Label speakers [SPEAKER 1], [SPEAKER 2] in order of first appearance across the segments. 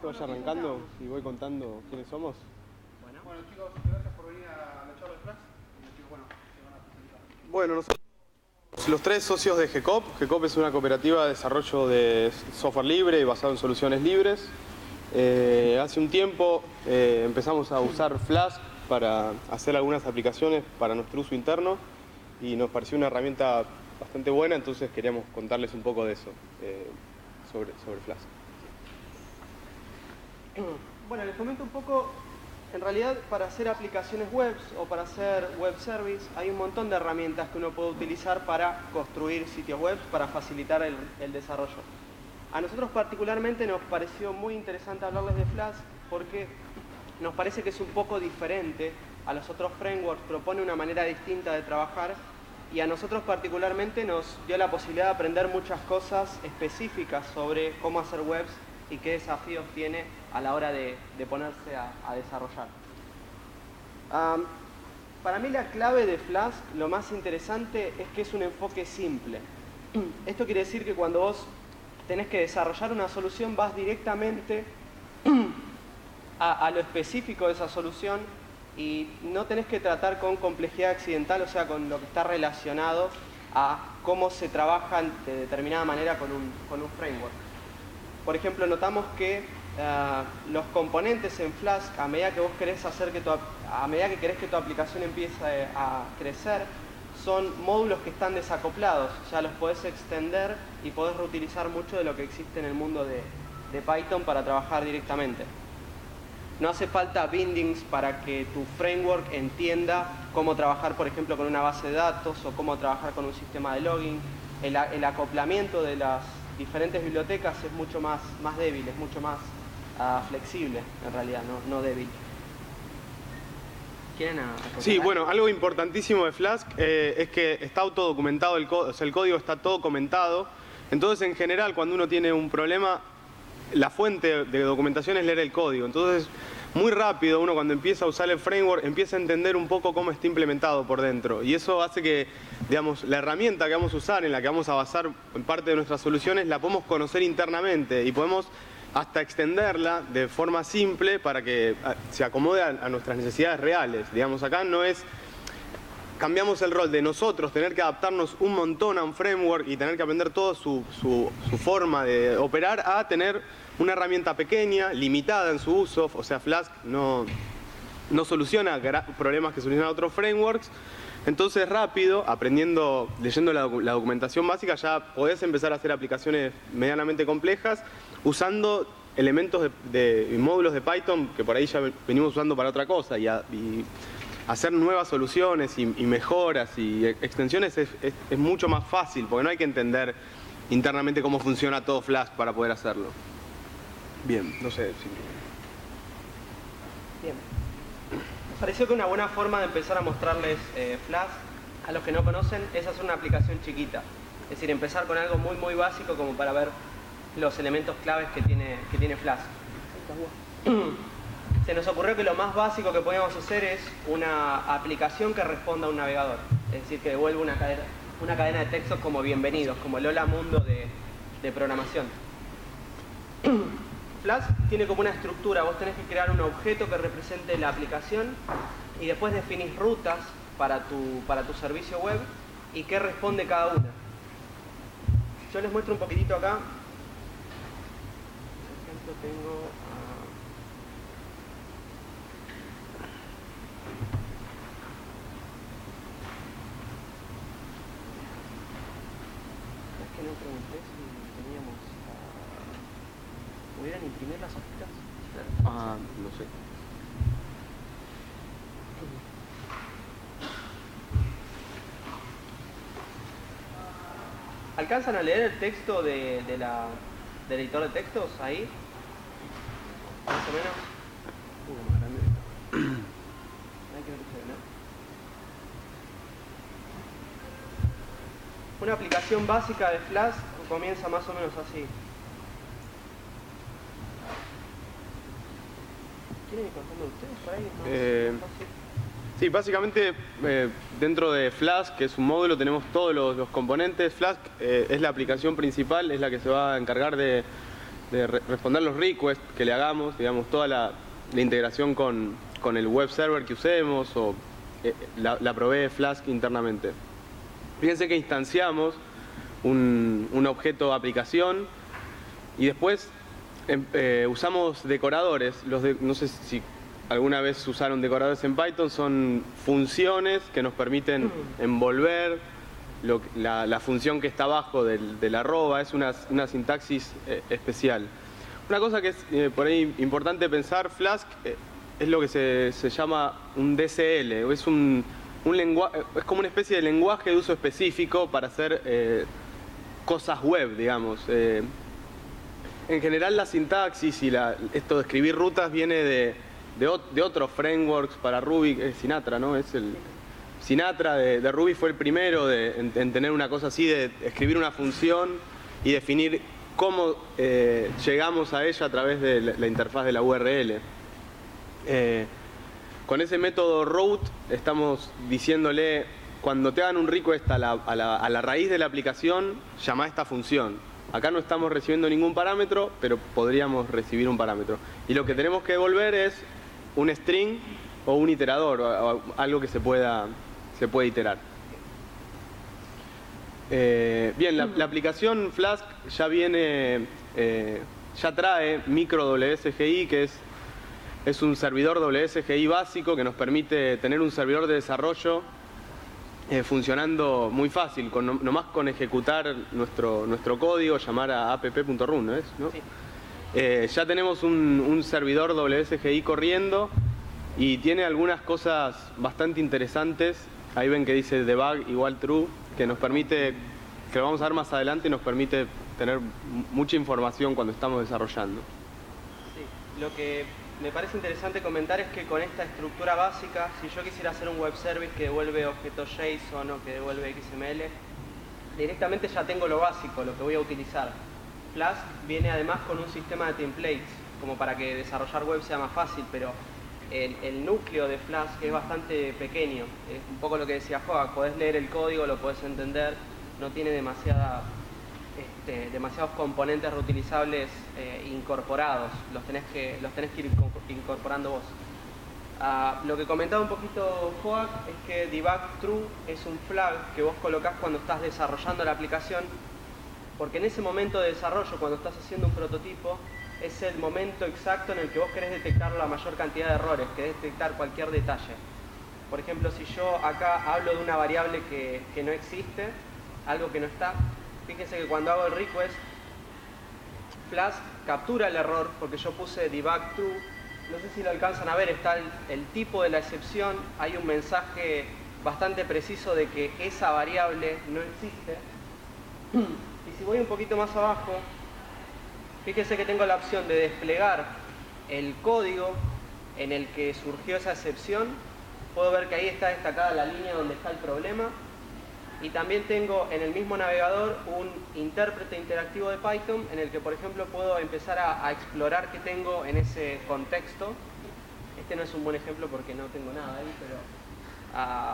[SPEAKER 1] esto vaya arrancando y voy contando quiénes somos.
[SPEAKER 2] Bueno chicos, gracias por venir a la charla de Flask. Se van a presentar.
[SPEAKER 1] Bueno, nosotros somos los tres socios de GECOP. GECOP es una cooperativa de desarrollo de software libre y basado en soluciones libres. Hace un tiempo empezamos a usar Flask para hacer algunas aplicaciones para nuestro uso interno y nos pareció una herramienta bastante buena, entonces queríamos contarles un poco de eso, sobre Flask.
[SPEAKER 3] Bueno, les comento un poco. En realidad, para hacer aplicaciones web o para hacer web service hay un montón de herramientas que uno puede utilizar para construir sitios web, para facilitar el desarrollo. A nosotros particularmente nos pareció muy interesante hablarles de Flask porque nos parece que es un poco diferente a los otros frameworks, propone una manera distinta de trabajar y a nosotros particularmente nos dio la posibilidad de aprender muchas cosas específicas sobre cómo hacer webs y qué desafíos tiene a la hora de ponerse a desarrollar. Para mí la clave de Flask, lo más interesante es que es un enfoque simple. Esto quiere decir que cuando vos tenés que desarrollar una solución vas directamente a lo específico de esa solución y no tenés que tratar con complejidad accidental, o sea, con lo que está relacionado a cómo se trabaja de determinada manera con un framework. Por ejemplo, notamos que los componentes en Flask, a medida que vos querés que tu aplicación empiece a crecer, son módulos que están desacoplados. Ya los podés extender y podés reutilizar mucho de lo que existe en el mundo de Python para trabajar directamente. No hace falta bindings para que tu framework entienda cómo trabajar, por ejemplo, con una base de datos o cómo trabajar con un sistema de logging. El acoplamiento de las diferentes bibliotecas es mucho más débil, es mucho más flexible en realidad, no débil. ¿Quieren acotar?
[SPEAKER 1] Sí, bueno, algo importantísimo de Flask es que está autodocumentado el código, o sea, el código está todo comentado. Entonces, en general, cuando uno tiene un problema, la fuente de documentación es leer el código. Entonces, muy rápido, uno cuando empieza a usar el framework, empieza a entender un poco cómo está implementado por dentro. Y eso hace que, digamos, la herramienta que vamos a usar, en la que vamos a basar en parte de nuestras soluciones, la podemos conocer internamente y podemos hasta extenderla de forma simple para que se acomode a nuestras necesidades reales. Digamos, acá no es... Cambiamos el rol de nosotros tener que adaptarnos un montón a un framework y tener que aprender toda su forma de operar a tener una herramienta pequeña, limitada en su uso. O sea, Flask no soluciona problemas que solucionan otros frameworks. Entonces, rápido, aprendiendo, leyendo la documentación básica, ya podés empezar a hacer aplicaciones medianamente complejas usando elementos de módulos de Python que por ahí ya venimos usando para otra cosa y hacer nuevas soluciones y mejoras y extensiones es mucho más fácil porque no hay que entender internamente cómo funciona todo Flask para poder hacerlo. Bien, no sé si...
[SPEAKER 3] Bien. Nos pareció que una buena forma de empezar a mostrarles Flask a los que no conocen es hacer una aplicación chiquita. Es decir, empezar con algo muy básico como para ver los elementos claves que tiene Flask. Se nos ocurrió que lo más básico que podíamos hacer es una aplicación que responda a un navegador. Es decir, que devuelva una cadena de textos como bienvenidos, como el hola mundo de programación. Flask tiene como una estructura. Vos tenés que crear un objeto que represente la aplicación y después definís rutas para tu servicio web y qué responde cada una. Yo les muestro un poquitito acá. Por ejemplo, tengo... que no pregunté si teníamos... ¿Pudieran imprimir las hojitas?
[SPEAKER 1] no sé.
[SPEAKER 3] ¿Alcanzan a leer el texto del editor de textos ahí? Más o menos.
[SPEAKER 1] Más grande.
[SPEAKER 3] Ahí creo que se ve, ¿no? Una aplicación básica de Flask comienza más o menos así. ¿Quieren ir contando ustedes por ahí? ¿No?
[SPEAKER 1] Sí, básicamente dentro de Flask, que es un módulo, tenemos todos los componentes. Flask es la aplicación principal, es la que se va a encargar de responder los requests que le hagamos, digamos, toda la integración con el web server que usemos o la provee Flask internamente. Fíjense que instanciamos un objeto aplicación y después usamos decoradores. No sé si alguna vez usaron decoradores en Python, son funciones que nos permiten envolver la función que está abajo del arroba. Es una sintaxis especial. Una cosa que es por ahí importante pensar, Flask es lo que se llama un DCL, es es como una especie de lenguaje de uso específico para hacer cosas web, digamos. En general la sintaxis y esto de escribir rutas viene de otros frameworks para Ruby, Sinatra, ¿no? Sinatra de Ruby fue el primero en tener una cosa así, de escribir una función y definir cómo llegamos a ella a través de la interfaz de la URL. Con ese método route estamos diciéndole, cuando te hagan un request a la raíz de la aplicación, llama a esta función. Acá no estamos recibiendo ningún parámetro, pero podríamos recibir un parámetro. Y lo que tenemos que devolver es un string o un iterador, o algo que se pueda iterar. Bien, la aplicación Flask ya trae micro WSGI, que es un servidor WSGI básico que nos permite tener un servidor de desarrollo funcionando muy fácil, nomás con ejecutar nuestro código, llamar a app.run, ¿no es? ¿No?
[SPEAKER 3] Sí.
[SPEAKER 1] Ya tenemos un servidor WSGI corriendo y tiene algunas cosas bastante interesantes. Ahí ven que dice debug igual true, que nos permite, que lo vamos a ver más adelante, y nos permite tener mucha información cuando estamos desarrollando.
[SPEAKER 3] Sí, lo que me parece interesante comentar es que con esta estructura básica, si yo quisiera hacer un web service que devuelve objetos JSON o que devuelve XML, directamente ya tengo lo básico, lo que voy a utilizar. Flask viene además con un sistema de templates, como para que desarrollar web sea más fácil, pero el núcleo de Flask es bastante pequeño. Es un poco lo que decía Joa, podés leer el código, lo podés entender, no tiene demasiados componentes reutilizables incorporados, los tenés que ir incorporando vos. Lo que comentaba un poquito Joa es que debug true es un flag que vos colocás cuando estás desarrollando la aplicación, porque en ese momento de desarrollo, cuando estás haciendo un prototipo, es el momento exacto en el que vos querés detectar la mayor cantidad de errores, querés detectar cualquier detalle. Por ejemplo, si yo acá hablo de una variable que no existe, algo que no está, fíjense que cuando hago el request, Flask captura el error porque yo puse debug true. No sé si lo alcanzan a ver, está el tipo de la excepción, hay un mensaje bastante preciso de que esa variable no existe. Y si voy un poquito más abajo, fíjense que tengo la opción de desplegar el código en el que surgió esa excepción. Puedo ver que ahí está destacada la línea donde está el problema. Y también tengo en el mismo navegador un intérprete interactivo de Python en el que, por ejemplo, puedo empezar a explorar qué tengo en ese contexto. Este no es un buen ejemplo porque no tengo nada ahí, pero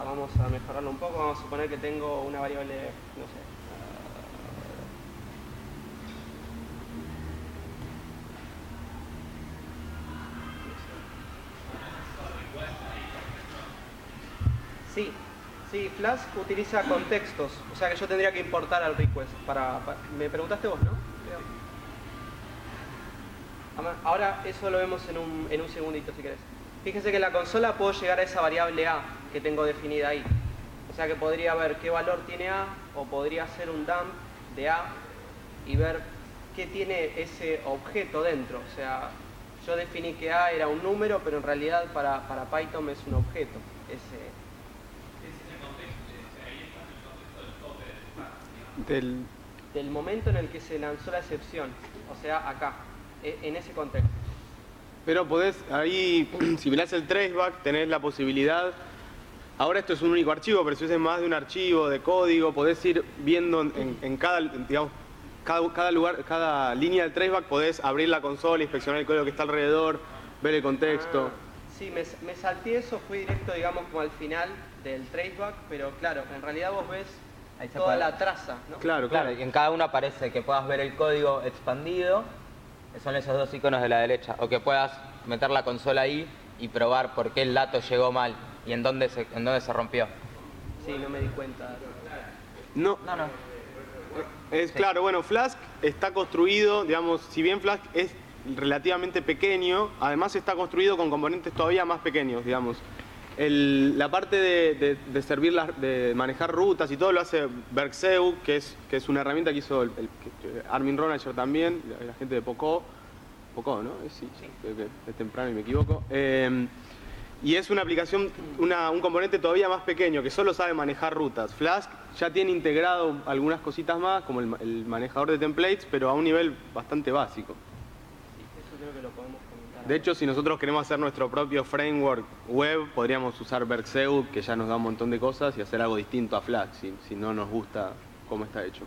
[SPEAKER 3] vamos a mejorarlo un poco. Vamos a suponer que tengo una variable, no sé. Sí, Flask utiliza contextos, o sea que yo tendría que importar al request. Me preguntaste vos, ¿no? Ahora eso lo vemos en un segundito si querés. Fíjense que en la consola puedo llegar a esa variable A que tengo definida ahí. O sea que podría ver qué valor tiene A, o podría hacer un dump de A y ver qué tiene ese objeto dentro. O sea, yo definí que A era un número, pero en realidad para Python es un objeto. Del momento en el que se lanzó la excepción, o sea, acá, en ese contexto.
[SPEAKER 1] Pero podés, ahí, si mirás el traceback, tenés la posibilidad. Ahora esto es un único archivo, pero si es más de un archivo de código, podés ir viendo en cada, digamos, cada lugar, cada línea del traceback, podés abrir la consola, inspeccionar el código que está alrededor, ver el contexto.
[SPEAKER 3] Sí, me salté eso, fui directo, digamos, como al final del traceback, pero claro, en realidad vos ves toda la traza, ¿no?
[SPEAKER 1] Claro.
[SPEAKER 4] Y en cada uno aparece que puedas ver el código expandido son esos dos iconos de la derecha. O que puedas meter la consola ahí y probar por qué el dato llegó mal y en dónde se rompió.
[SPEAKER 3] Sí, no me di cuenta.
[SPEAKER 1] No,
[SPEAKER 4] No.
[SPEAKER 1] es claro, bueno, Flask está construido, digamos, si bien Flask es relativamente pequeño, además está construido con componentes todavía más pequeños, digamos. La parte de servir de manejar rutas y todo lo hace Bergseu, que es una herramienta que hizo Armin Ronacher también, la gente de Poco, ¿no? Sí, es temprano y me equivoco. Y es una aplicación, un componente todavía más pequeño que solo sabe manejar rutas. Flask ya tiene integrado algunas cositas más, como el manejador de templates, pero a un nivel bastante básico.
[SPEAKER 3] Sí, eso creo que lo podemos comentar.
[SPEAKER 1] De hecho, si nosotros queremos hacer nuestro propio framework web, podríamos usar Bergseu, que ya nos da un montón de cosas, y hacer algo distinto a Flask, si no nos gusta cómo está hecho.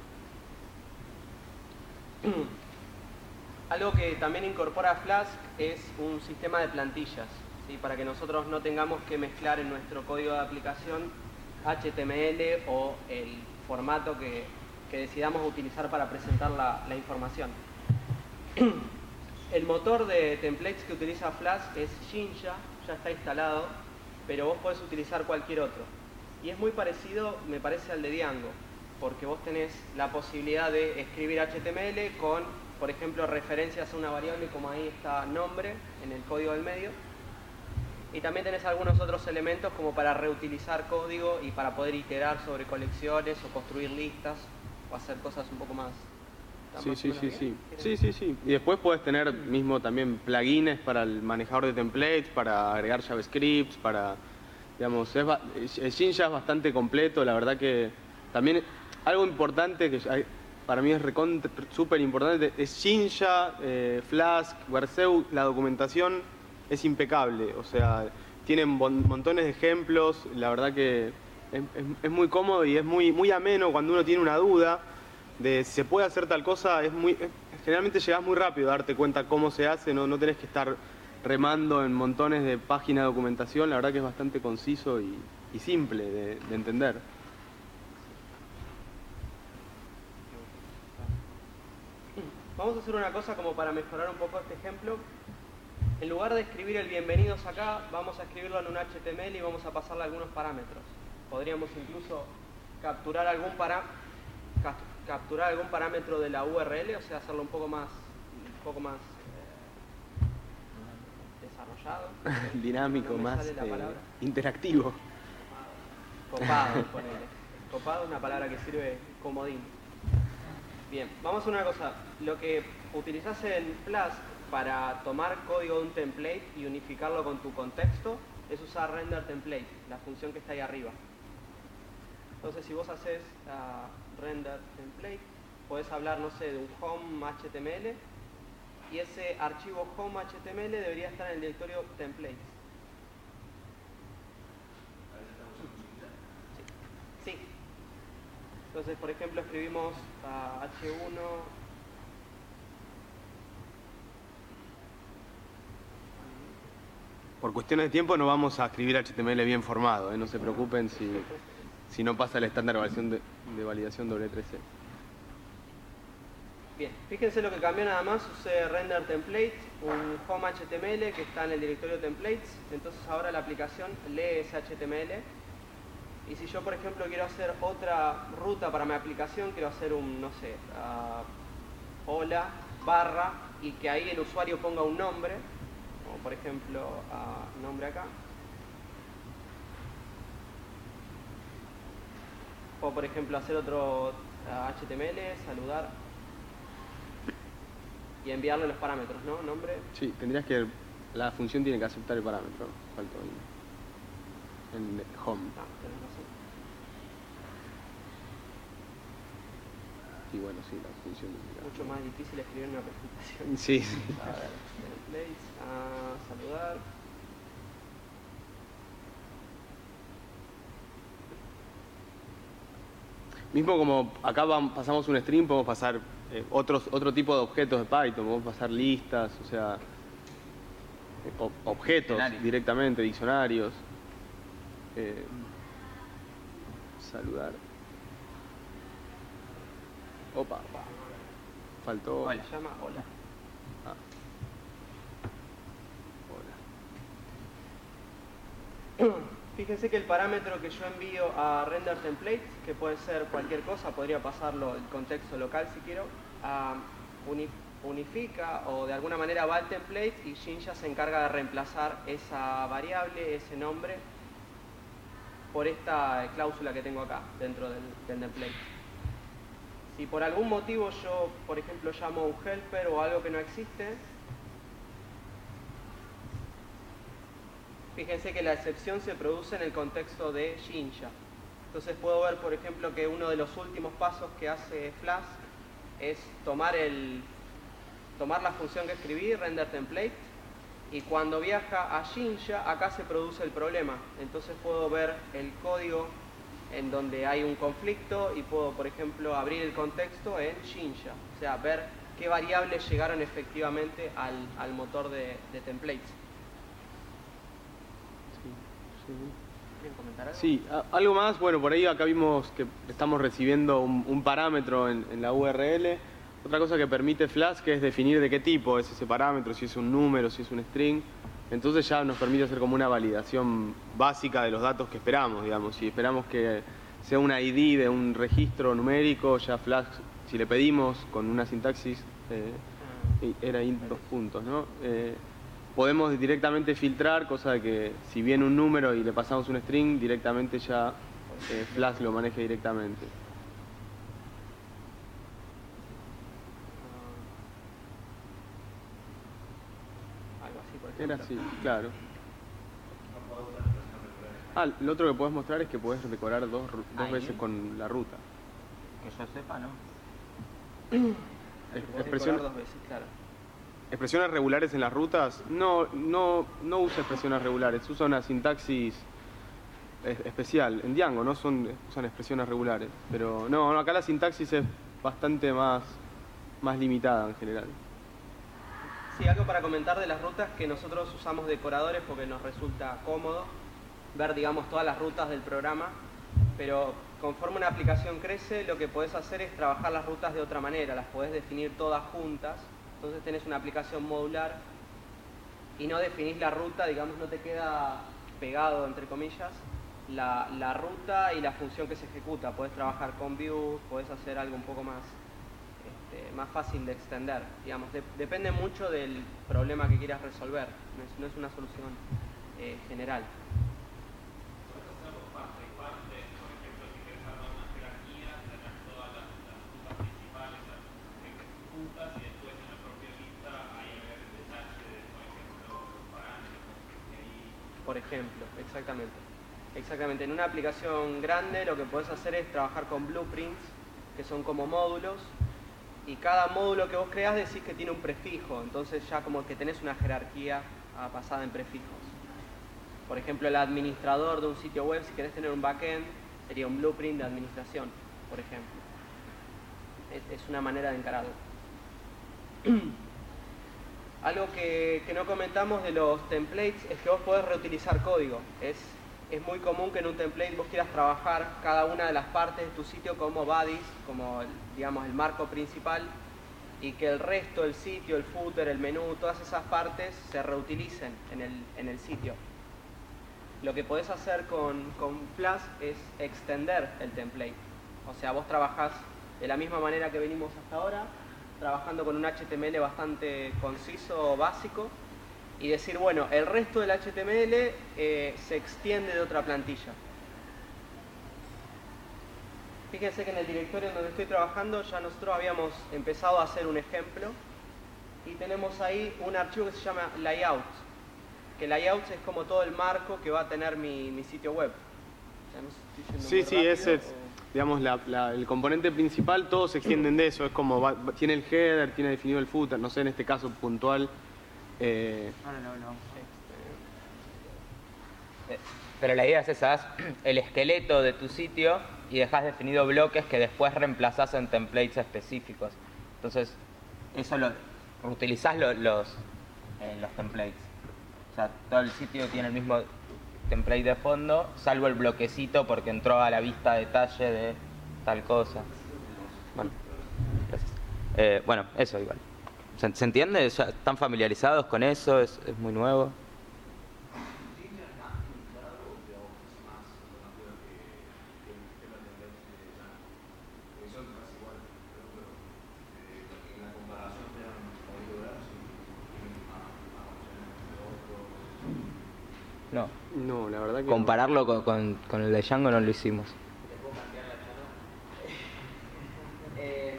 [SPEAKER 3] Algo que también incorpora Flask es un sistema de plantillas, ¿sí? Para que nosotros no tengamos que mezclar en nuestro código de aplicación HTML o el formato que decidamos utilizar para presentar la información. El motor de templates que utiliza Flask es Jinja, ya está instalado, pero vos podés utilizar cualquier otro. Y es muy parecido, me parece, al de Django, porque vos tenés la posibilidad de escribir HTML con, por ejemplo, referencias a una variable como ahí está nombre en el código del medio. Y también tenés algunos otros elementos como para reutilizar código y para poder iterar sobre colecciones o construir listas o hacer cosas un poco más...
[SPEAKER 1] Sí. Y después puedes tener mismo también plugins para el manejador de templates, para agregar JavaScript, para, digamos, Jinja es bastante completo, la verdad que también algo importante que para mí es súper importante es Jinja, Flask, Bergseu, la documentación es impecable, o sea, tienen montones de ejemplos, la verdad que es muy cómodo y es muy ameno cuando uno tiene una duda de si se puede hacer tal cosa, generalmente llegás muy rápido a darte cuenta cómo se hace, no tenés que estar remando en montones de páginas de documentación, la verdad que es bastante conciso y simple de entender.
[SPEAKER 3] Vamos a hacer una cosa como para mejorar un poco este ejemplo. En lugar de escribir el bienvenidos acá, vamos a escribirlo en un HTML y vamos a pasarle algunos parámetros. Podríamos incluso capturar algún parámetro de la URL, o sea, hacerlo un poco más desarrollado.
[SPEAKER 1] Dinámico,
[SPEAKER 3] no me
[SPEAKER 1] más
[SPEAKER 3] sale la palabra.
[SPEAKER 1] interactivo.
[SPEAKER 3] Copado, ponele. Copado es una palabra que sirve comodín. Bien, vamos a hacer una cosa. Lo que utilizás en Flask para tomar código de un template y unificarlo con tu contexto es usar render template, la función que está ahí arriba. Entonces, si vos haces render template, podés hablar, no sé, de un home HTML y ese archivo home HTML debería estar en el directorio templates. Sí. Entonces, por ejemplo, escribimos H1.
[SPEAKER 1] Por cuestiones de tiempo no vamos a escribir HTML bien formado, no se preocupen si no pasa el estándar de validación W3C.
[SPEAKER 3] Bien, fíjense lo que cambió nada más, usé render template, un home HTML que está en el directorio templates, entonces ahora la aplicación lee ese HTML. Y si yo, por ejemplo, quiero hacer otra ruta para mi aplicación, quiero hacer un, no sé, hola, barra, y que ahí el usuario ponga un nombre, como por ejemplo, nombre acá. O por ejemplo, hacer otro HTML, saludar, y enviarle los parámetros, ¿no? Nombre.
[SPEAKER 1] Sí, la función tiene que aceptar el parámetro, faltó en home.
[SPEAKER 3] Tenés razón.
[SPEAKER 1] Y bueno, sí, la función.
[SPEAKER 3] Mucho más difícil escribir una presentación.
[SPEAKER 1] Sí.
[SPEAKER 3] A ver, templates, saludar.
[SPEAKER 1] Mismo como acá pasamos un string, podemos pasar otro tipo de objetos de Python, podemos pasar listas, o sea, objetos directamente, diccionarios. Saludar. Opa. Faltó.
[SPEAKER 3] Se llama hola. Fíjense que el parámetro que yo envío a render templates, que puede ser cualquier cosa, podría pasarlo el contexto local si quiero, unifica o de alguna manera va al template y Jinja se encarga de reemplazar esa variable, ese nombre, por esta cláusula que tengo acá dentro del template. Si por algún motivo yo, por ejemplo, llamo un helper o algo que no existe, fíjense que la excepción se produce en el contexto de Jinja. Entonces puedo ver, por ejemplo, que uno de los últimos pasos que hace Flask es tomar la función que escribí, render template, y cuando viaja a Jinja, acá se produce el problema. Entonces puedo ver el código en donde hay un conflicto y puedo, por ejemplo, abrir el contexto en Jinja. O sea, ver qué variables llegaron efectivamente al motor de templates. ¿Quieren comentar algo?
[SPEAKER 1] Sí, algo más, bueno, por ahí acá vimos que estamos recibiendo un parámetro en la URL. Otra cosa que permite Flask es definir de qué tipo es ese parámetro, si es un número, si es un string. Entonces ya nos permite hacer como una validación básica de los datos que esperamos, digamos. Si esperamos que sea una ID de un registro numérico, ya Flask, si le pedimos con una sintaxis, era int 2 puntos, ¿no? Podemos directamente filtrar, cosa de que si viene un número y le pasamos un string, directamente ya Flask lo maneje directamente.
[SPEAKER 3] Algo así, por ejemplo.
[SPEAKER 1] Era así, claro. Lo otro que podés mostrar es que podés decorar dos veces con la ruta.
[SPEAKER 4] Que yo sepa, ¿no?
[SPEAKER 3] Expresión dos veces, claro.
[SPEAKER 1] ¿Expresiones regulares en las rutas? No usa expresiones regulares, usa una sintaxis especial. En Django no usan expresiones regulares. Pero no, acá la sintaxis es bastante más limitada en general.
[SPEAKER 3] Sí, algo para comentar de las rutas, que nosotros usamos decoradores porque nos resulta cómodo ver, digamos, todas las rutas del programa, pero conforme una aplicación crece, lo que podés hacer es trabajar las rutas de otra manera, las podés definir todas juntas. Entonces tenés una aplicación modular y no definís la ruta, digamos, no te queda pegado, entre comillas, la ruta y la función que se ejecuta. Podés trabajar con views, podés hacer algo un poco más fácil de extender, digamos. Depende mucho del problema que quieras resolver, no es una solución general. Por ejemplo, exactamente. En una aplicación grande lo que podés hacer es trabajar con blueprints, que son como módulos, y cada módulo que vos creás decís que tiene un prefijo, entonces ya como que tenés una jerarquía basada en prefijos. Por ejemplo, el administrador de un sitio web, si querés tener un backend, sería un blueprint de administración, por ejemplo. Es una manera de encararlo. Algo que no comentamos de los templates es que vos podés reutilizar código. Es muy común que en un template vos quieras trabajar cada una de las partes de tu sitio como bodies, como digamos el marco principal, y que el resto del sitio, el footer, el menú, todas esas partes se reutilicen en el sitio. Lo que podés hacer con Flask es extender el template. O sea, vos trabajás de la misma manera que venimos hasta ahora, trabajando con un HTML bastante conciso, básico, y decir, bueno, el resto del HTML se extiende de otra plantilla. Fíjense que en el directorio en donde estoy trabajando ya nosotros habíamos empezado a hacer un ejemplo y tenemos ahí un archivo que se llama layout, que layout es como todo el marco que va a tener mi sitio web. O sea, no sé si estoy yendo muy rápido,
[SPEAKER 1] ese es, digamos, el componente principal, todos se extienden de eso, es como, tiene el header, tiene definido el footer, no sé, en este caso puntual.
[SPEAKER 4] Pero la idea es esa, es el esqueleto de tu sitio y dejas definido bloques que después reemplazás en templates específicos. Entonces, eso utilizás los templates. O sea, todo el sitio tiene el mismo template de fondo, salvo el bloquecito porque entró a la vista detalle de tal cosa. Bueno, gracias. Bueno, eso igual. ¿Se entiende? ¿Ya están familiarizados con eso? ¿Es muy nuevo? No.
[SPEAKER 1] No, la verdad que
[SPEAKER 4] Compararlo con el de Django no lo hicimos.
[SPEAKER 3] Es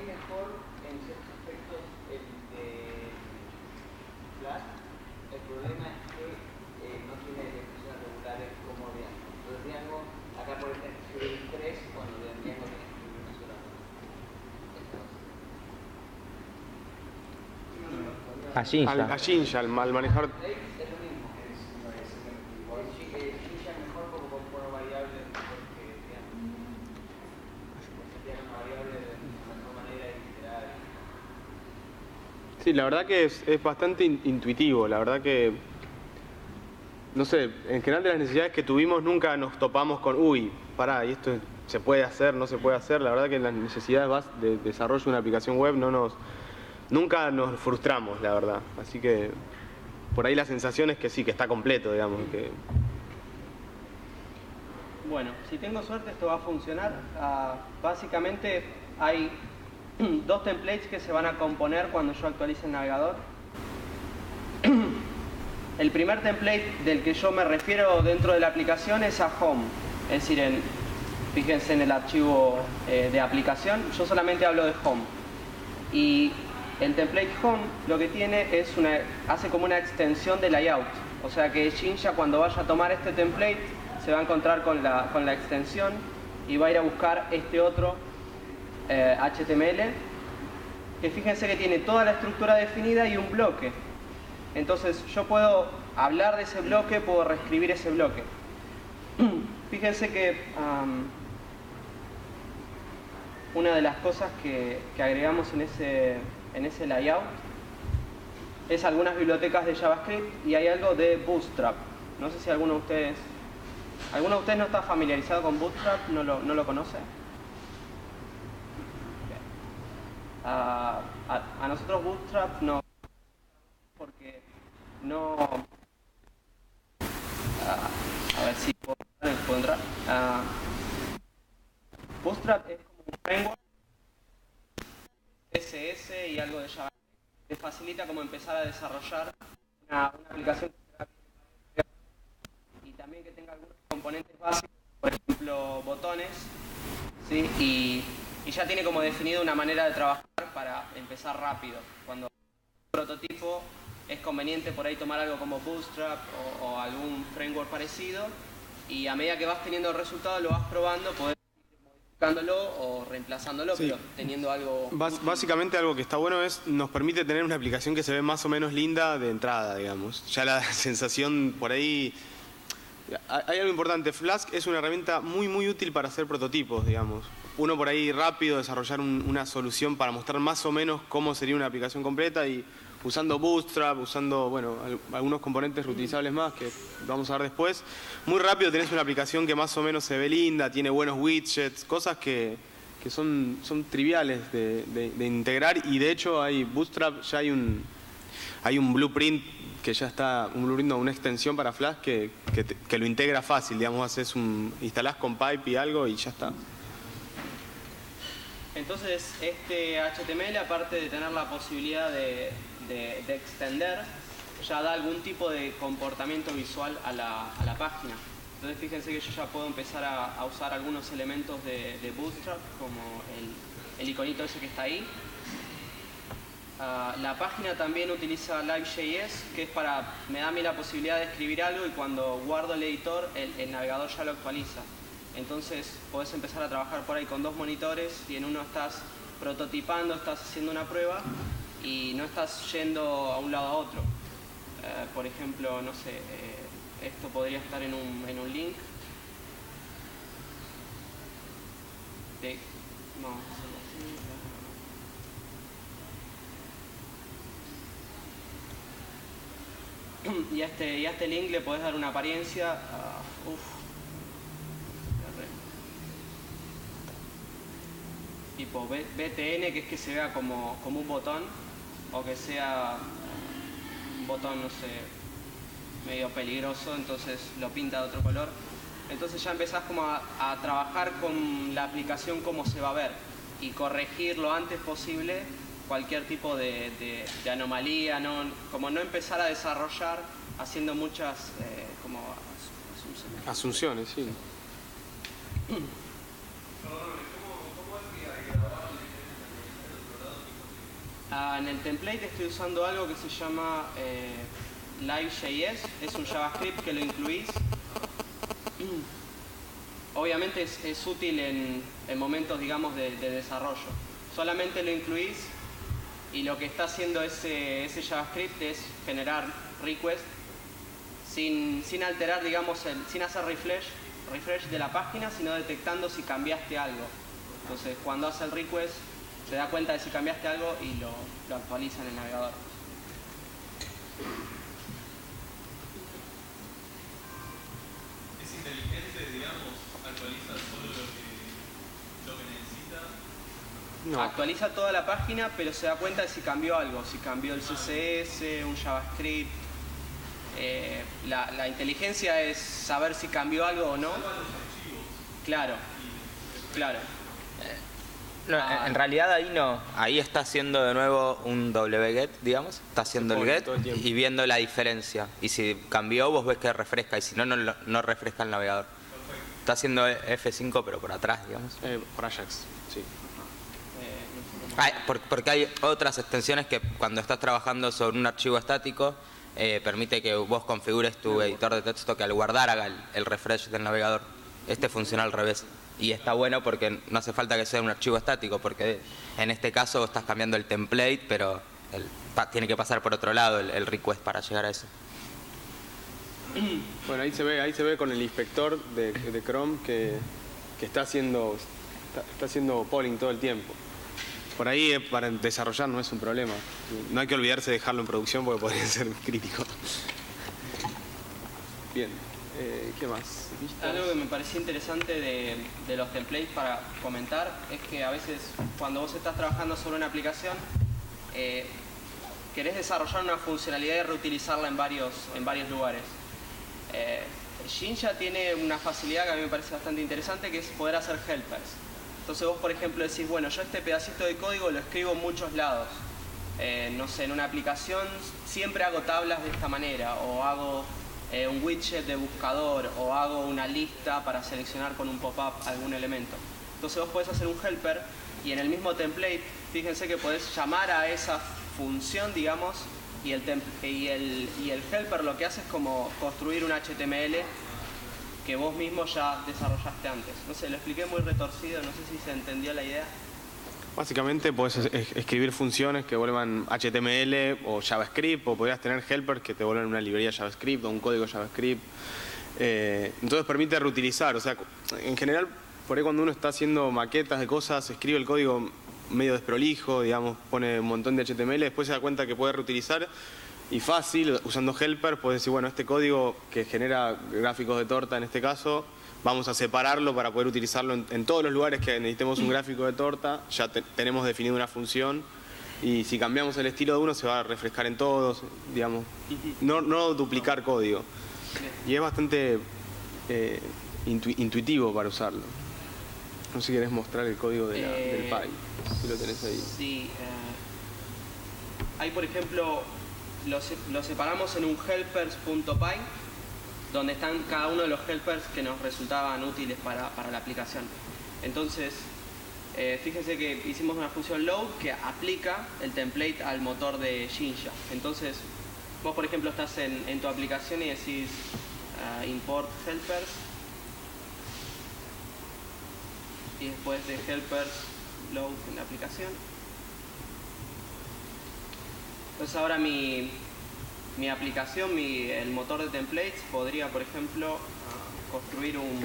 [SPEAKER 3] mejor en ciertos aspectos el de Flash. El problema es que no tiene definiciones regulares como Django. Entonces Django, acá por ejemplo, escribir 3 cuando de Django tiene que escribir una sola.
[SPEAKER 4] A Jinja.
[SPEAKER 1] a Jinja, al manejar...
[SPEAKER 3] Es lo mismo. Jinja es mejor como variable porque Django. Tiene una variable de mejor manera de iterar.
[SPEAKER 1] Sí, la verdad que es bastante intuitivo, la verdad que, no sé, en general de las necesidades que tuvimos nunca nos topamos con, uy, pará, y esto se puede hacer, no se puede hacer, la verdad que en las necesidades de desarrollo de una aplicación web nunca nos frustramos, la verdad, así que por ahí la sensación es que sí, que está completo, digamos, que...
[SPEAKER 3] Bueno, si tengo suerte esto va a funcionar. Básicamente hay 2 templates que se van a componer cuando yo actualice el navegador. El primer template del que yo me refiero dentro de la aplicación es a Home. Es decir, fíjense en el archivo de aplicación, yo solamente hablo de Home. Y el template Home lo que tiene es hace como una extensión de layout. O sea que Jinja cuando vaya a tomar este template se va a encontrar con la extensión y va a ir a buscar este otro HTML, que fíjense que tiene toda la estructura definida y un bloque. Entonces yo puedo hablar de ese bloque, puedo reescribir ese bloque. Fíjense que una de las cosas que agregamos en ese layout es algunas bibliotecas de JavaScript y hay algo de Bootstrap. No sé si ¿alguno de ustedes no está familiarizado con Bootstrap? ¿No lo conoce? A nosotros Bootstrap no, porque no... a ver si puedo entrar. Bootstrap es como un framework CSS y algo de JavaScript. Te facilita como empezar a desarrollar una aplicación y también que tenga algunos componentes básicos, por ejemplo botones, ¿sí? Y ya tiene como definido una manera de trabajar para empezar rápido. Cuando un prototipo es conveniente por ahí tomar algo como Bootstrap o algún framework parecido y a medida que vas teniendo resultados lo vas probando, podés o reemplazándolo, sí, pero teniendo algo...
[SPEAKER 1] Básicamente algo que está bueno nos permite tener una aplicación que se ve más o menos linda de entrada, digamos. Ya la sensación por ahí... Hay algo importante, Flask es una herramienta muy útil para hacer prototipos, digamos. Uno por ahí rápido desarrollar una solución para mostrar más o menos cómo sería una aplicación completa y usando Bootstrap, usando bueno, algunos componentes reutilizables más que vamos a ver después. Muy rápido tenés una aplicación que más o menos se ve linda, tiene buenos widgets, cosas que son triviales de integrar y de hecho hay Bootstrap, ya hay un blueprint que ya está, una extensión para Flask que lo integra fácil, digamos, instalás con Pipe y algo y ya está.
[SPEAKER 3] Entonces este HTML, aparte de tener la posibilidad de extender, ya da algún tipo de comportamiento visual a la página. Entonces fíjense que yo ya puedo empezar a usar algunos elementos de Bootstrap, como el iconito ese que está ahí. La página también utiliza Live.js, que es me da a mí la posibilidad de escribir algo y cuando guardo el editor, el navegador ya lo actualiza. Entonces podés empezar a trabajar por ahí con 2 monitores y en uno estás prototipando, estás haciendo una prueba y no estás yendo a un lado a otro. Por ejemplo, no sé, esto podría estar en un link. Vamos a hacerlo así. Y a este link le podés dar una apariencia. Tipo BTN, que es que se vea como un botón, o que sea un botón, no sé, medio peligroso, entonces lo pinta de otro color. Entonces ya empezás como a trabajar con la aplicación como se va a ver y corregir lo antes posible cualquier tipo de anomalía, como no empezar a desarrollar haciendo muchas como
[SPEAKER 1] Asunciones, sí.
[SPEAKER 3] En el template estoy usando algo que se llama Live.js, es un JavaScript que lo incluís. Obviamente es útil en momentos, digamos, de desarrollo. Solamente lo incluís y lo que está haciendo ese JavaScript es generar request sin alterar, digamos, sin hacer refresh de la página, sino detectando si cambiaste algo. Entonces, cuando hace el request, se da cuenta de si cambiaste algo y lo actualiza en el navegador.
[SPEAKER 5] ¿Es inteligente, digamos, actualiza solo lo que necesita?
[SPEAKER 1] No.
[SPEAKER 3] Actualiza toda la página, pero se da cuenta de si cambió algo, si cambió el CSS, un JavaScript. La inteligencia es saber si cambió algo o no. Claro, claro.
[SPEAKER 4] No, en realidad ahí no. Ahí está haciendo de nuevo un wget, digamos. Está haciendo el get
[SPEAKER 1] todo el tiempo.
[SPEAKER 4] y viendo la diferencia. Y si cambió, vos ves que refresca. Y si no, no refresca el navegador. Está haciendo F5, pero por atrás, digamos.
[SPEAKER 1] Por Ajax, sí.
[SPEAKER 4] Porque hay otras extensiones que cuando estás trabajando sobre un archivo estático, permite que vos configures tu editor de texto que al guardar haga el refresh del navegador. Este funciona al revés. Y está bueno porque no hace falta que sea un archivo estático, porque en este caso estás cambiando el template, pero tiene que pasar por otro lado el request para llegar a eso.
[SPEAKER 1] Bueno, ahí se ve con el inspector de Chrome que está haciendo polling todo el tiempo. Por ahí para desarrollar no es un problema. No hay que olvidarse de dejarlo en producción porque podría ser crítico. Bien, ¿qué más? ¿Vistas?
[SPEAKER 3] Algo que me parecía interesante de los templates para comentar es que a veces cuando vos estás trabajando sobre una aplicación querés desarrollar una funcionalidad y reutilizarla en varios lugares. Jinja tiene una facilidad que a mí me parece bastante interesante, que es poder hacer helpers. Entonces vos, por ejemplo, decís, bueno, yo este pedacito de código lo escribo en muchos lados. No sé, en una aplicación siempre hago tablas de esta manera, o hago un widget de buscador, o hago una lista para seleccionar con un pop-up algún elemento. Entonces vos podés hacer un helper y en el mismo template, fíjense que podés llamar a esa función, digamos, y el helper lo que hace es como construir un HTML que vos mismo ya desarrollaste antes. No sé, lo expliqué muy retorcido, no sé si se entendió la idea.
[SPEAKER 1] Básicamente podés escribir funciones que vuelvan HTML o JavaScript, o podrías tener helpers que te vuelvan una librería JavaScript o un código JavaScript. Entonces permite reutilizar. O sea, en general, por ahí cuando uno está haciendo maquetas de cosas, escribe el código medio desprolijo, digamos, pone un montón de HTML, después se da cuenta que puede reutilizar y fácil, usando helper, puedes decir, bueno, este código que genera gráficos de torta en este caso, vamos a separarlo para poder utilizarlo en todos los lugares que necesitemos un gráfico de torta. Ya tenemos definido una función y si cambiamos el estilo de uno se va a refrescar en todos, digamos. No duplicar código. Y es bastante intuitivo para usarlo. No sé si querés mostrar el código del Py, si lo tenés ahí.
[SPEAKER 3] Sí. Hay, por ejemplo, lo separamos en un helpers.py, donde están cada uno de los helpers que nos resultaban útiles para la aplicación. Entonces, fíjense que hicimos una función load que aplica el template al motor de Jinja. Entonces, vos por ejemplo estás en tu aplicación y decís import helpers, y después de helpers load en la aplicación. Entonces ahora mi aplicación, el motor de templates, podría, por ejemplo, construir un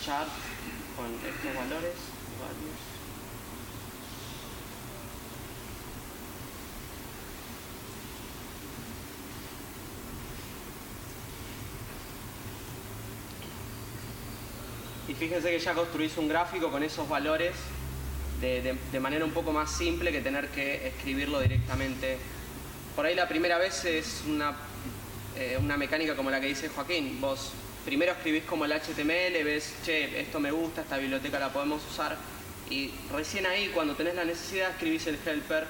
[SPEAKER 3] chart con estos valores. Y fíjense que ya construís un gráfico con esos valores de manera un poco más simple que tener que escribirlo directamente. Por ahí la primera vez es una mecánica como la que dice Joaquín. Vos primero escribís como el HTML, ves, che, esto me gusta, esta biblioteca la podemos usar. Y recién ahí, cuando tenés la necesidad, escribís el helper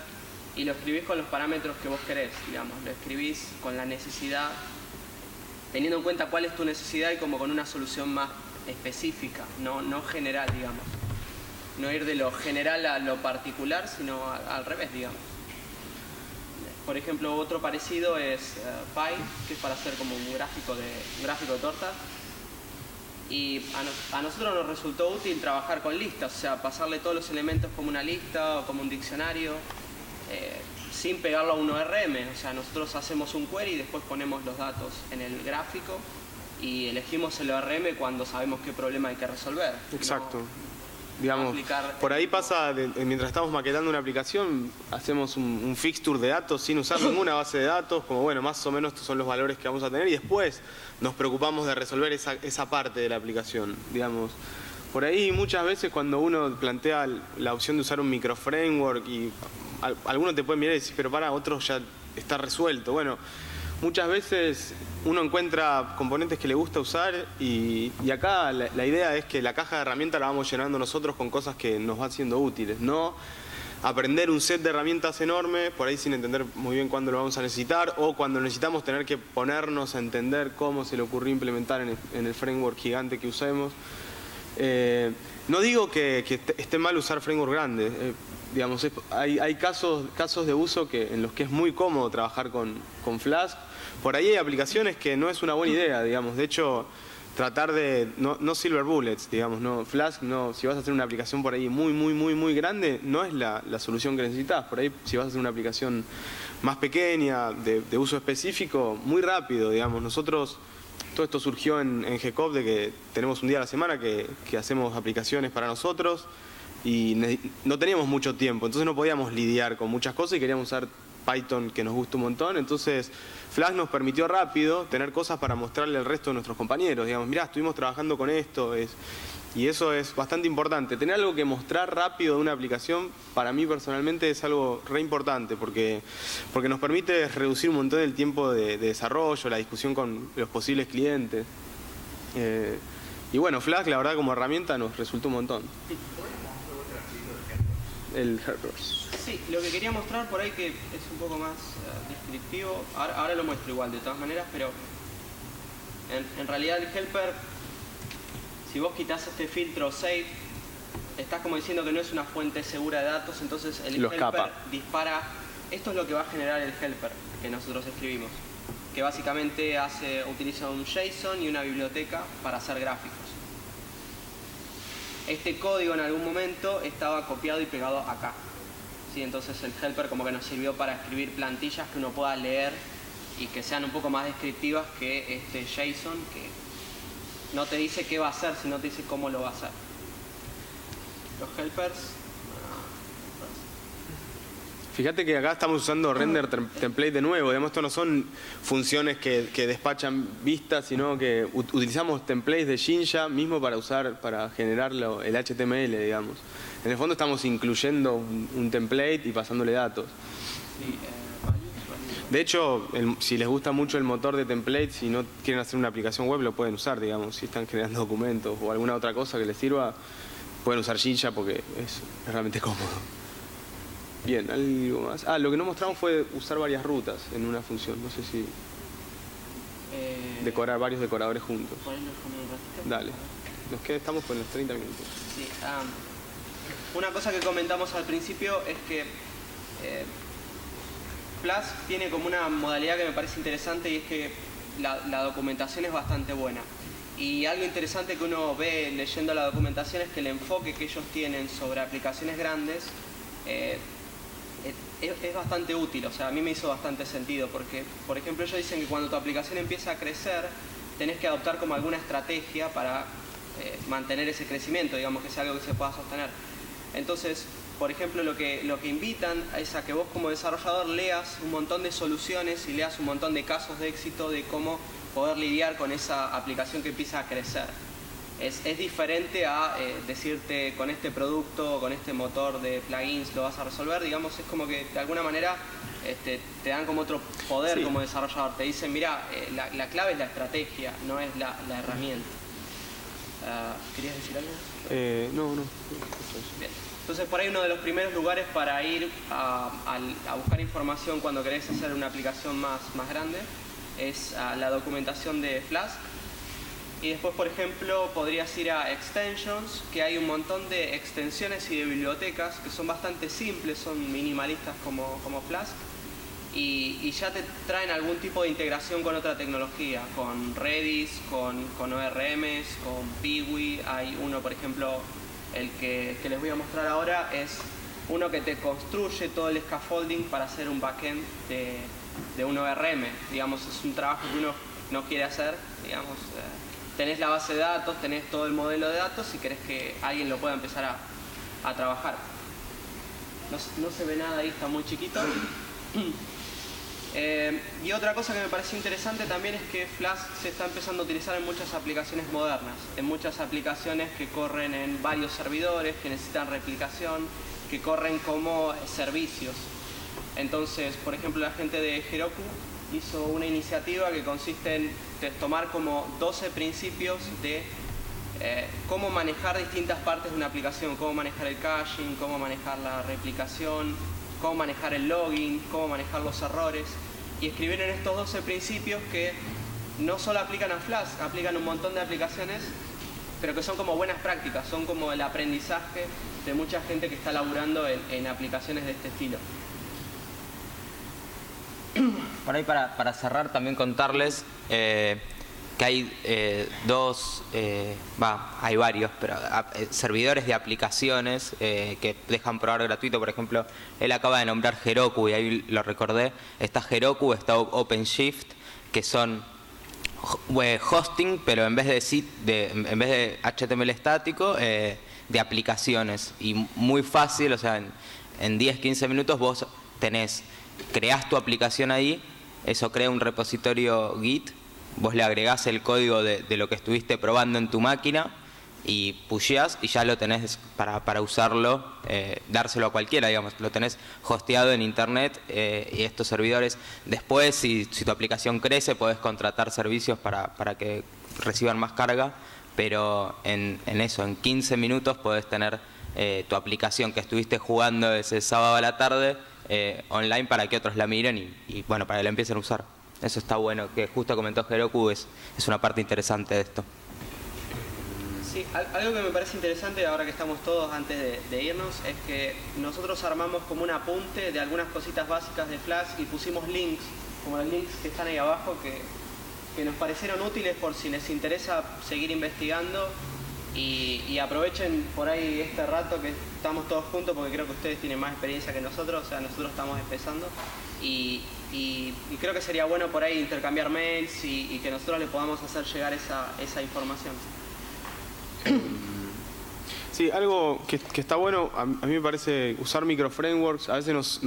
[SPEAKER 3] y lo escribís con los parámetros que vos querés, digamos. Lo escribís con la necesidad, teniendo en cuenta cuál es tu necesidad y como con una solución más específica, no general, digamos. No ir de lo general a lo particular, sino al revés, digamos. Por ejemplo, otro parecido es Py, que es para hacer como un gráfico de torta. Y a nosotros nos resultó útil trabajar con listas, o sea, pasarle todos los elementos como una lista o como un diccionario, sin pegarlo a un ORM. O sea, nosotros hacemos un query y después ponemos los datos en el gráfico y elegimos el ORM cuando sabemos qué problema hay que resolver.
[SPEAKER 1] Exacto.
[SPEAKER 3] No
[SPEAKER 1] Digamos,
[SPEAKER 3] aplicar
[SPEAKER 1] por ahí pasa, mientras estamos maquetando una aplicación, hacemos un fixture de datos sin usar ninguna base de datos, como bueno, más o menos estos son los valores que vamos a tener, y después nos preocupamos de resolver esa parte de la aplicación, digamos. Por ahí muchas veces cuando uno plantea la opción de usar un microframework, y algunos te pueden mirar y decir, pero para, otros ya está resuelto. Bueno, muchas veces uno encuentra componentes que le gusta usar y acá la idea es que la caja de herramientas la vamos llenando nosotros con cosas que nos van siendo útiles, no aprender un set de herramientas enorme, por ahí sin entender muy bien cuándo lo vamos a necesitar, o cuando necesitamos tener que ponernos a entender cómo se le ocurrió implementar en el framework gigante que usemos. No digo que esté mal usar framework grandes, digamos, hay casos de uso en los que es muy cómodo trabajar con Flask. Por ahí hay aplicaciones que no es una buena idea, digamos. De hecho, tratar de... No silver bullets, digamos. No, Flask, no. Si vas a hacer una aplicación por ahí muy grande, no es la solución que necesitas. Por ahí, si vas a hacer una aplicación más pequeña, de uso específico, muy rápido, digamos. Nosotros... Todo esto surgió en GCOP, de que tenemos un día a la semana que hacemos aplicaciones para nosotros y no teníamos mucho tiempo, entonces no podíamos lidiar con muchas cosas y queríamos usar Python, que nos gusta un montón. Entonces Flask nos permitió rápido tener cosas para mostrarle al resto de nuestros compañeros. Digamos, mirá, estuvimos trabajando con esto, y eso es bastante importante. Tener algo que mostrar rápido de una aplicación, para mí personalmente es algo re importante, porque nos permite reducir un montón el tiempo de desarrollo, la discusión con los posibles clientes. Y bueno, Flask, la verdad, como herramienta nos resultó un montón. El helpers.
[SPEAKER 3] Sí, lo que quería mostrar por ahí, que es un poco más descriptivo, ahora lo muestro igual de todas maneras, pero en realidad el helper, si vos quitas este filtro save, estás como diciendo que no es una fuente segura de datos, entonces el helper dispara. Esto es lo que va a generar el helper que nosotros escribimos, que básicamente utiliza un JSON y una biblioteca para hacer gráficos. Este código en algún momento estaba copiado y pegado acá. ¿Sí? Entonces el helper como que nos sirvió para escribir plantillas que uno pueda leer y que sean un poco más descriptivas que este JSON, que no te dice qué va a hacer, sino te dice cómo lo va a hacer. Los helpers...
[SPEAKER 1] Fíjate que acá estamos usando render template de nuevo. Digamos, esto no son funciones que despachan vistas, sino que utilizamos templates de Jinja mismo para generar el HTML, digamos. En el fondo estamos incluyendo un template y pasándole datos.
[SPEAKER 3] Sí,
[SPEAKER 1] de hecho, si les gusta mucho el motor de templates, si no quieren hacer una aplicación web, lo pueden usar, digamos. Si están generando documentos o alguna otra cosa que les sirva, pueden usar Jinja porque es realmente cómodo. Bien, algo más. Lo que no mostramos fue usar varias rutas en una función. No sé si... decorar varios decoradores juntos. Dale. Estamos con los 30 minutos.
[SPEAKER 3] Sí, una cosa que comentamos al principio es que Flask tiene como una modalidad que me parece interesante, y es que la documentación es bastante buena. Y algo interesante que uno ve leyendo la documentación es que el enfoque que ellos tienen sobre aplicaciones grandes es bastante útil. O sea, a mí me hizo bastante sentido porque, por ejemplo, ellos dicen que cuando tu aplicación empieza a crecer, tenés que adoptar como alguna estrategia para mantener ese crecimiento, digamos, que sea algo que se pueda sostener. Entonces, por ejemplo, lo que invitan es a que vos como desarrollador leas un montón de soluciones y leas un montón de casos de éxito de cómo poder lidiar con esa aplicación que empieza a crecer. Es diferente a decirte con este producto o con este motor de plugins lo vas a resolver. Digamos, es como que de alguna manera te dan como otro poder, sí, como desarrollador. Te dicen, mira, la clave es la estrategia, no es la herramienta. ¿Querías decir algo?
[SPEAKER 1] No.
[SPEAKER 3] Bien. Entonces por ahí uno de los primeros lugares para ir a buscar información cuando querés hacer una aplicación más grande es la documentación de Flask. Y después, por ejemplo, podrías ir a Extensions, que hay un montón de extensiones y de bibliotecas que son bastante simples, son minimalistas como Flask. Y ya te traen algún tipo de integración con otra tecnología, con Redis, con ORMs, con Piwi. Hay uno, por ejemplo, el que les voy a mostrar ahora, es uno que te construye todo el scaffolding para hacer un backend de un ORM. Digamos, es un trabajo que uno no quiere hacer, digamos. Tenés la base de datos, tenés todo el modelo de datos y querés que alguien lo pueda empezar a trabajar. No se ve nada ahí, está muy chiquito. Y otra cosa que me parece interesante también es que Flask se está empezando a utilizar en muchas aplicaciones modernas, en muchas aplicaciones que corren en varios servidores, que necesitan replicación, que corren como servicios. Entonces, por ejemplo, la gente de Heroku hizo una iniciativa que consiste en tomar como 12 principios de cómo manejar distintas partes de una aplicación, cómo manejar el caching, cómo manejar la replicación, cómo manejar el login, cómo manejar los errores, y escribieron estos 12 principios que no solo aplican a Flask, aplican a un montón de aplicaciones, pero que son como buenas prácticas, son como el aprendizaje de mucha gente que está laburando en aplicaciones de este estilo.
[SPEAKER 4] Por ahí para cerrar también contarles que hay hay varios, pero servidores de aplicaciones que dejan probar gratuito. Por ejemplo, él acaba de nombrar Heroku y ahí lo recordé. Está Heroku, está OpenShift, que son hosting, pero en vez de HTML estático, de aplicaciones. Y muy fácil, o sea, en 10-15 minutos vos creás tu aplicación ahí, eso crea un repositorio Git, vos le agregás el código de lo que estuviste probando en tu máquina y pusheás y ya lo tenés para usarlo, dárselo a cualquiera, digamos, lo tenés hosteado en internet y estos servidores. Después, si tu aplicación crece, podés contratar servicios para que reciban más carga, pero en 15 minutos podés tener tu aplicación que estuviste jugando ese sábado a la tarde online para que otros la miren y bueno, para que la empiecen a usar. Eso está bueno, que justo comentó Heroku, es una parte interesante de esto.
[SPEAKER 3] Sí, algo que me parece interesante ahora que estamos todos antes de irnos es que nosotros armamos como un apunte de algunas cositas básicas de Flask y pusimos links, como los links que están ahí abajo, que nos parecieron útiles por si les interesa seguir investigando. Y aprovechen por ahí este rato que estamos todos juntos, porque creo que ustedes tienen más experiencia que nosotros, o sea, nosotros estamos empezando. Y creo que sería bueno por ahí intercambiar mails y que nosotros les podamos hacer llegar esa información.
[SPEAKER 1] Sí, algo que está bueno, a mí me parece usar microframeworks. A veces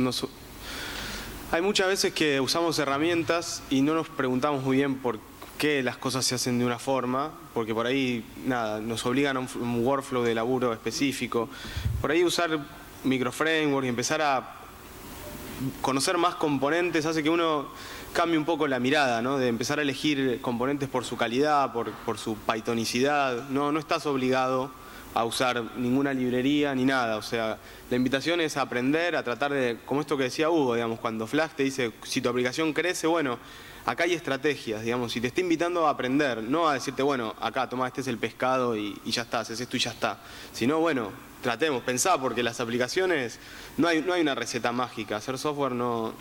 [SPEAKER 1] hay muchas veces que usamos herramientas y no nos preguntamos muy bien por qué las cosas se hacen de una forma, porque por ahí, nos obligan a un workflow de laburo específico. Por ahí usar microframework y empezar a conocer más componentes hace que uno cambie un poco la mirada, ¿no? De empezar a elegir componentes por su calidad, por su pythonicidad. No estás obligado a usar ninguna librería ni nada. O sea, la invitación es a aprender, a tratar de, como esto que decía Hugo, digamos, cuando Flask te dice, si tu aplicación crece, bueno, acá hay estrategias, digamos, si te está invitando a aprender, no a decirte, bueno, acá, toma, este es el pescado y ya está, haces esto y ya está. Sino, bueno, tratemos, pensá, porque las aplicaciones, no hay una receta mágica. Hacer software no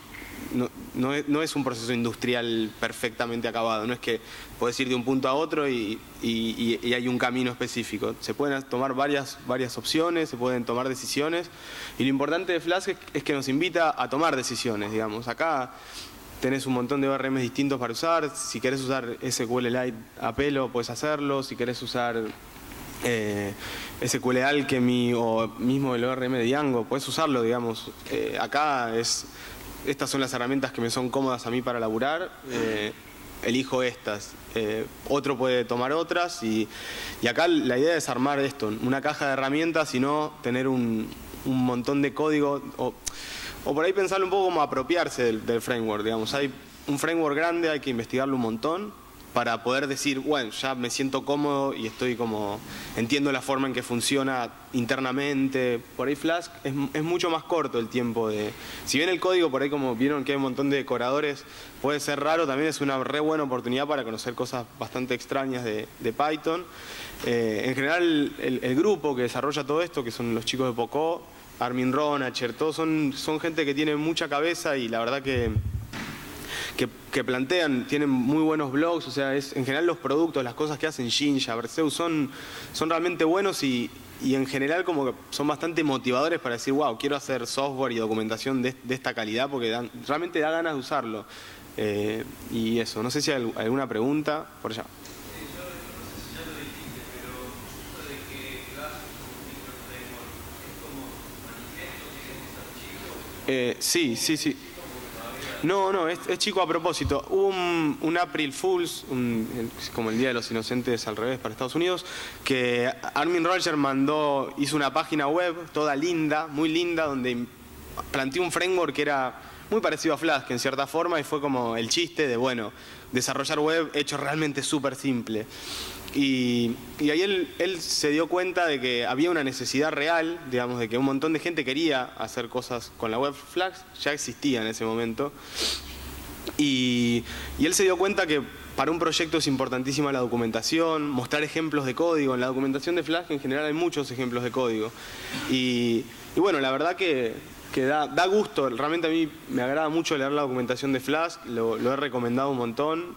[SPEAKER 1] es un proceso industrial perfectamente acabado. No es que podés ir de un punto a otro y hay un camino específico. Se pueden tomar varias opciones, se pueden tomar decisiones. Y lo importante de Flask es que nos invita a tomar decisiones, digamos. Acá tenés un montón de ORMs distintos para usar. Si querés usar SQLite a pelo, podés hacerlo. Si querés usar SQL Alchemy o mismo el ORM de Django, podés usarlo, digamos. Acá estas son las herramientas que me son cómodas a mí para laburar. Elijo estas. Otro puede tomar otras y acá la idea es armar esto, una caja de herramientas y no tener un montón de código o por ahí pensarlo un poco como apropiarse del framework, digamos. Hay un framework grande, hay que investigarlo un montón, para poder decir, bueno, ya me siento cómodo y estoy como, entiendo la forma en que funciona internamente. Por ahí Flask es mucho más corto el tiempo de... Si bien el código, por ahí como vieron que hay un montón de decoradores, puede ser raro, también es una re buena oportunidad para conocer cosas bastante extrañas de Python. En general, el grupo que desarrolla todo esto, que son los chicos de Poco, Armin Ronacher, todos son gente que tiene mucha cabeza y la verdad que tienen muy buenos blogs, o sea, en general los productos, las cosas que hacen Jinja, Perseus, son realmente buenos y en general como que son bastante motivadores para decir, wow, quiero hacer software y documentación de esta calidad porque realmente da ganas de usarlo. Y eso, no sé si hay alguna pregunta por allá. Sí. No, es chico a propósito. Hubo un April Fools, como el Día de los Inocentes al revés para Estados Unidos, que Armin Roger hizo una página web toda linda, muy linda, donde planteó un framework que era muy parecido a Flask en cierta forma y fue como el chiste de, bueno, desarrollar web hecho realmente súper simple. Y ahí él se dio cuenta de que había una necesidad real, digamos, de que un montón de gente quería hacer cosas con la web. Flask ya existía en ese momento. Y él se dio cuenta que para un proyecto es importantísima la documentación, mostrar ejemplos de código. En la documentación de Flask en general hay muchos ejemplos de código. Y bueno, la verdad que da gusto. Realmente a mí me agrada mucho leer la documentación de Flask, lo he recomendado un montón.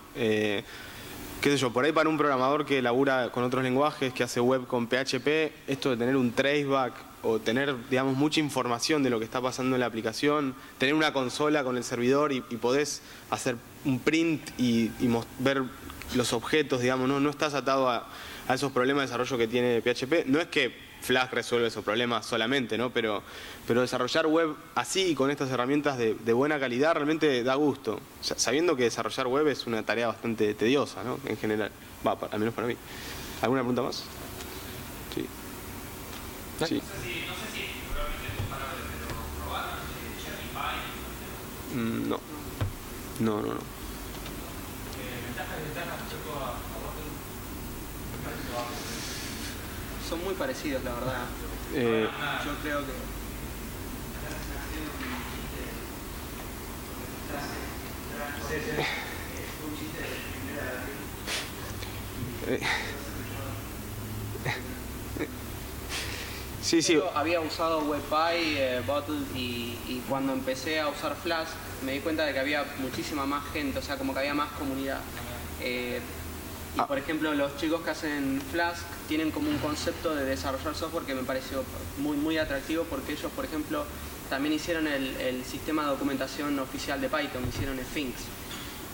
[SPEAKER 1] Qué sé yo, por ahí para un programador que labura con otros lenguajes, que hace web con PHP, esto de tener un traceback o tener, digamos, mucha información de lo que está pasando en la aplicación, tener una consola con el servidor y podés hacer un print y ver los objetos, digamos, no estás atado a esos problemas de desarrollo que tiene PHP. No es que Flask resuelve esos problemas solamente, ¿no? Pero desarrollar web así, con estas herramientas de buena calidad, realmente da gusto. Sabiendo que desarrollar web es una tarea bastante tediosa, ¿no? En general. Al menos para mí. ¿Alguna pregunta más? Sí. Sí.
[SPEAKER 5] No sé si probablemente tus palabras, pero probaron Cherry Pie.
[SPEAKER 1] No.
[SPEAKER 5] Ventajas y desventajas respecto a Bottle. Me parece bajo.
[SPEAKER 3] Son muy parecidos, la verdad. Yo creo que...
[SPEAKER 1] Sí.
[SPEAKER 3] Yo había usado WebPy, Bottle y cuando empecé a usar Flask me di cuenta de que había muchísima más gente, o sea, como que había más comunidad. Y por ejemplo, los chicos que hacen Flask tienen como un concepto de desarrollar software que me pareció muy atractivo porque ellos, por ejemplo, también hicieron el sistema de documentación oficial de Python, hicieron Sphinx.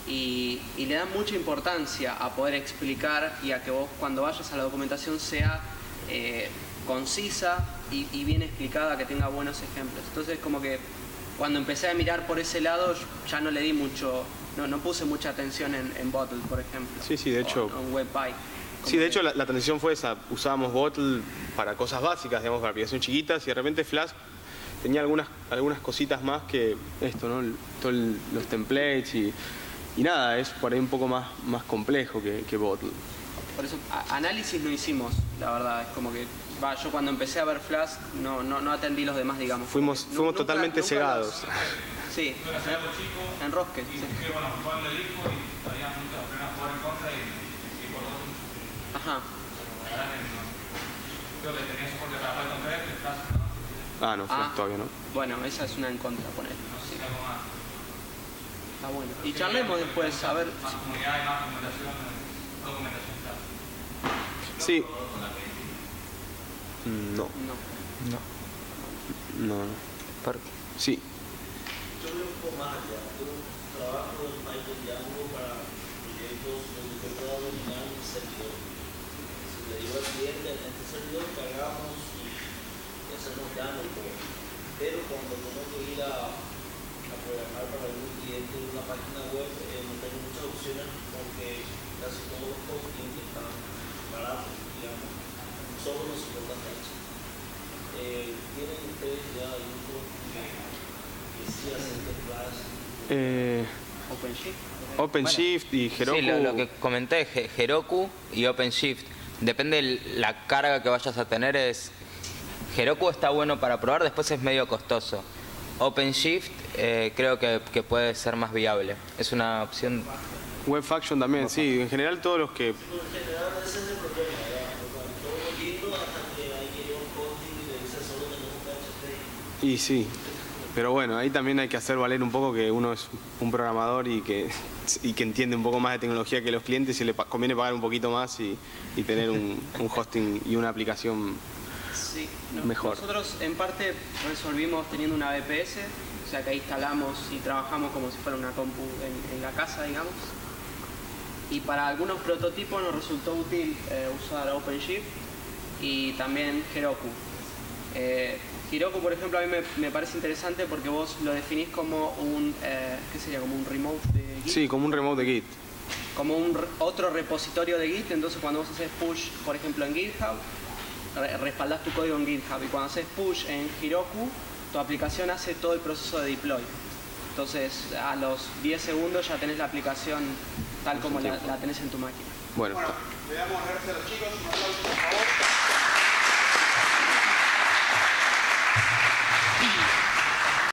[SPEAKER 3] Y le dan mucha importancia a poder explicar y a que vos cuando vayas a la documentación sea concisa y bien explicada, que tenga buenos ejemplos. Entonces como que cuando empecé a mirar por ese lado ya no le di mucho... No puse mucha atención en Bottle, por ejemplo.
[SPEAKER 1] Sí, de hecho...
[SPEAKER 3] O en WebPy.
[SPEAKER 1] Sí, de hecho la transición fue esa. Usábamos Bottle para cosas básicas, digamos, para aplicaciones chiquitas, y de repente Flask tenía algunas cositas más que esto, ¿no? Los templates y nada, es por ahí un poco más complejo que Bottle.
[SPEAKER 3] Por eso, análisis no hicimos, la verdad. Es como que... yo cuando empecé a ver Flask no atendí los demás, digamos.
[SPEAKER 1] Fuimos totalmente cegados.
[SPEAKER 3] Sí, en Rosque. Sí.
[SPEAKER 5] Que bueno, jugando el disco y había muchas personas jugar en contra y por dos.
[SPEAKER 3] Ajá.
[SPEAKER 5] La verdad que no. Creo que tenía soporte para Python 3, el Flask, ¿no?
[SPEAKER 1] No, Flask todavía no.
[SPEAKER 3] Bueno, esa es una en contra, poner.
[SPEAKER 5] No sé si algo más.
[SPEAKER 3] Está bueno. Y charlemos después, a ver.
[SPEAKER 5] Más comunidad y más documentación Flask.
[SPEAKER 1] Sí. No.
[SPEAKER 4] ¿Por qué?
[SPEAKER 1] Sí.
[SPEAKER 6] Yo veo un poco más allá. Yo trabajo en Python Django para proyectos donde yo pueda dominar un servidor. Si le digo al cliente, en este servidor cargamos y hacemos Django y todo. Pero cuando tengo que ir a programar para algún cliente de una página web, no tengo muchas opciones porque casi todos los hostings están baratos, digamos. Solo nos soporta Flask. ¿Tienen ustedes ya algún que sí hacen de Flask?
[SPEAKER 3] OpenShift.
[SPEAKER 1] OpenShift y Heroku.
[SPEAKER 4] Sí, lo que comenté, Heroku y OpenShift. Depende de la carga que vayas a tener. Heroku está bueno para probar, después es medio costoso. OpenShift creo que puede ser más viable. Es una opción.
[SPEAKER 1] WebFaction también, sí. En general todos los que...
[SPEAKER 6] En general ese es el problema, ¿verdad? Todo lindo hasta que hay que ir a un hosting y le dice solo tenemos PHP.
[SPEAKER 1] Y sí. Pero bueno, ahí también hay que hacer valer un poco que uno es un programador y que entiende un poco más de tecnología que los clientes y le conviene pagar un poquito más y tener un hosting y una aplicación
[SPEAKER 3] Sí,
[SPEAKER 1] mejor.
[SPEAKER 3] Nosotros en parte resolvimos teniendo una VPS, o sea que ahí instalamos y trabajamos como si fuera una compu en la casa, digamos. Y para algunos prototipos nos resultó útil usar OpenShift y también Heroku. Heroku, por ejemplo, a mí me parece interesante porque vos lo definís como un, ¿qué sería? Como un remote de Git.
[SPEAKER 1] Sí, como un remote de Git.
[SPEAKER 3] Como otro repositorio de Git, entonces cuando vos haces push, por ejemplo, en GitHub, respaldás tu código en GitHub y cuando haces push en Heroku, tu aplicación hace todo el proceso de deploy. Entonces, a los 10 segundos ya tenés la aplicación tal como la tenés en tu máquina.
[SPEAKER 1] Bueno.
[SPEAKER 2] Bueno, le damos las gracias a los chicos, un aplauso por favor.